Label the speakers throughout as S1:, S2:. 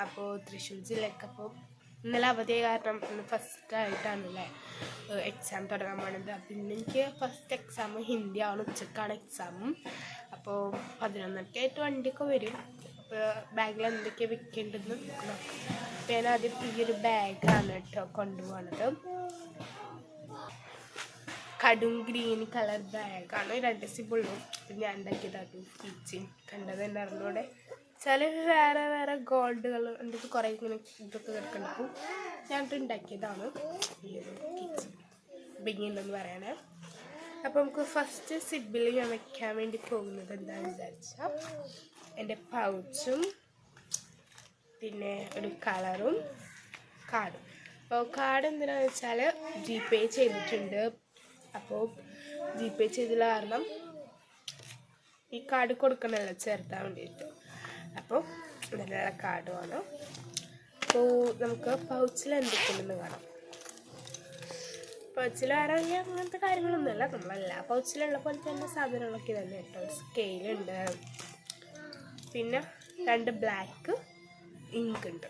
S1: അപ്പോൾ തൃശ്ശൂർ ജില്ലയ്ക്ക് അപ്പോൾ ഇന്നലെ അവധി കാരണം ഇന്ന് ഫസ്റ്റ് ആയിട്ടാണല്ലേ എക്സാം തുടങ്ങാൻ പോണത്. അപ്പം ഇന്ന് എനിക്ക് ഫസ്റ്റ് എക്സാം ഹിന്ദിയാണ്, ഉച്ചക്കാണ് എക്സാമും. അപ്പോൾ 11:00 വണ്ടിയൊക്കെ വരും. അപ്പോൾ ബാഗിൽ എന്തൊക്കെയാണ് വെക്കേണ്ടതെന്ന് നോക്കാം. അപ്പോൾ ഞാൻ ആദ്യം ഈ ഒരു ബാഗാണ് കേട്ടോ കൊണ്ടുപോകണത്. കടും ഗ്രീൻ കളർ ബാഗാണ്, 2 സിബുള്ളൂ. ഞാൻ ഉണ്ടാക്കിയതാണ് ടീച്ചിങ് കണ്ടത് തന്നെ അറിഞ്ഞൂടെ. ചില വേറെ ഗോൾഡുകൾ എൻ്റെ കുറേ ഇങ്ങനെ ഇതൊക്കെ കിടക്കുന്നുണ്ടാവും. ഞാനിട്ട് ഉണ്ടാക്കിയതാണ് ഈ ഒരു കിച്ചൺ ബിഗിനെന്ന് പറയണേ. അപ്പോൾ നമുക്ക് ഫസ്റ്റ് സിബിൽ ഞാൻ വെക്കാൻ വേണ്ടി പോകുന്നത് എന്താണെന്ന് വിചാരിച്ചാൽ എൻ്റെ പൗച്ചും പിന്നെ ഒരു കളറും കാർഡും. അപ്പോൾ കാർഡ് എന്തിനാണെന്ന് വെച്ചാൽ GPay ചെയ്തിട്ടുണ്ട്. അപ്പോൾ GPay ചെയ്തില്ല കാരണം ഈ കാർഡ് കൊടുക്കണമല്ലോ ചേർത്താൻ വേണ്ടിയിട്ട്. അപ്പോൾ നല്ല കാർഡുമാണ്. അപ്പോൾ നമുക്ക് പൗച്ചിൽ എന്തൊക്കെയുണ്ടെന്ന് കാണാം. പൗച്ചിൽ ആണെങ്കിൽ അങ്ങനത്തെ കാര്യങ്ങളൊന്നുമല്ല, നമ്മളെല്ലാ പൗച്ചിലുള്ള പോലെ തന്നെ സാധനങ്ങളൊക്കെ തന്നെ കേട്ടോ. സ്കെയിലുണ്ട്, പിന്നെ 2 ബ്ലാക്ക് ഇങ്ക് ഉണ്ട്,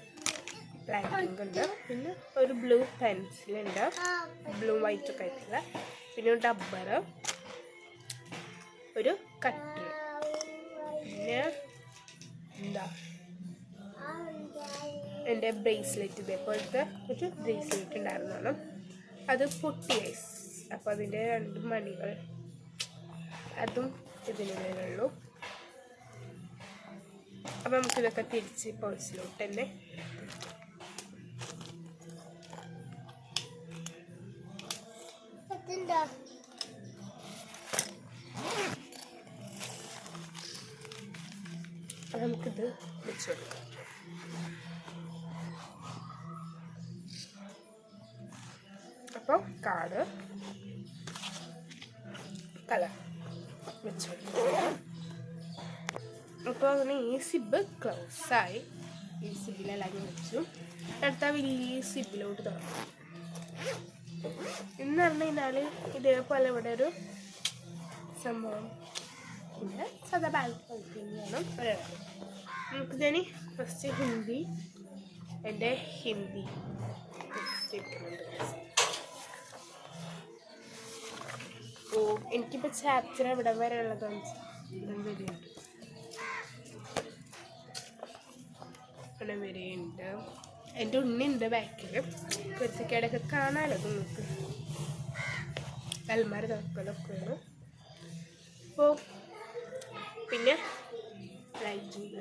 S1: പിന്നെ ഒരു ബ്ലൂ പെൻസിലുണ്ട്, ബ്ലൂ വൈറ്റ് ഒക്കെ ആയിട്ടുള്ള, പിന്നെ ഒരു ഡബ്ബർ, ഒരു കട്ടർ, പിന്നെ എന്താ എൻ്റെ ബ്രേസ്ലെറ്റ്, ഇതേപോലത്തെ ഒരു ബ്രേസ്ലെറ്റ് ഉണ്ടായിരുന്നാണ്, അത് പൊട്ടി ഐസ്. അപ്പോൾ അതിൻ്റെ 2 മണികൾ അതും ഇതിനുള്ളിലുള്ളൂ. അപ്പം നമുക്കിതൊക്കെ തിരിച്ച് പൗച്ചിലോട്ട് തന്നെ നമുക്കിത് വെച്ച് കൊടുക്കാം. അപ്പോൾ കാർഡ് കളർ വെച്ച് കൊടുക്കാം. അപ്പോൾ അങ്ങനെ ഈ സിബ് ക്ലോസായി. ഈ സിബിലെല്ലാം വെച്ചു. അടുത്ത വലിയ സിബിലോട്ട് തുറക്കും. എന്ന് പറഞ്ഞു കഴിഞ്ഞാൽ ഇതേപോലെ ഇവിടെ ഒരു സംഭവം പിന്നെ സാധാ ബാങ്ക് തന്നെയാണ് പറയുന്നത്. നമുക്ക് ഞാൻ ഫസ്റ്റ് ഹിന്ദി, എൻ്റെ ഹിന്ദി ടെക്സ്റ്റ് ഇരിക്കുന്നുണ്ട്. അപ്പോൾ എനിക്കിപ്പോൾ ചാപ്റ്റർ എവിടെ വരെ ഉള്ളതെന്ന് വരെയുണ്ട്, ഇവിടെ വരെയുണ്ട്. എൻ്റെ ഉണ്ണിയുണ്ട് ബാക്കിൽ. കുരുത്തക്കേടൊക്കെ കാണാമല്ലോ നിങ്ങൾക്ക്, അൽമാര തുറക്കലൊക്കെയാണ്. അപ്പോൾ പിന്നെ ലൈറ്റിംഗ്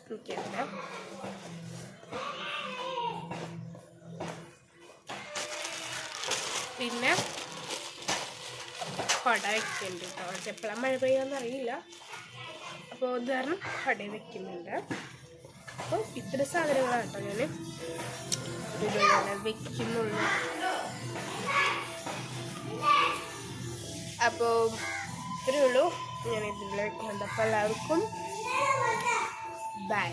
S1: എനിക്കറിയാം. പിന്നെ കൊട വെക്കുന്നുണ്ട് കേട്ടോ. എപ്പോഴാണ് മഴ പെയ്യാന്ന് അറിയില്ല. അപ്പോൾ അത് കാരണം കൊട വെക്കുന്നുണ്ട്. അപ്പോൾ ഇത്ര സാധനങ്ങളാണ് കേട്ടോ ഞാൻ ഇതുപോലെ വെക്കുന്നുള്ളൂ. അപ്പോൾ ഇത്രയേ ഉള്ളൂ ഞാൻ ഇതിൽ വെക്കുന്നുണ്ട്. അപ്പോൾ എല്ലാവർക്കും ബൈ.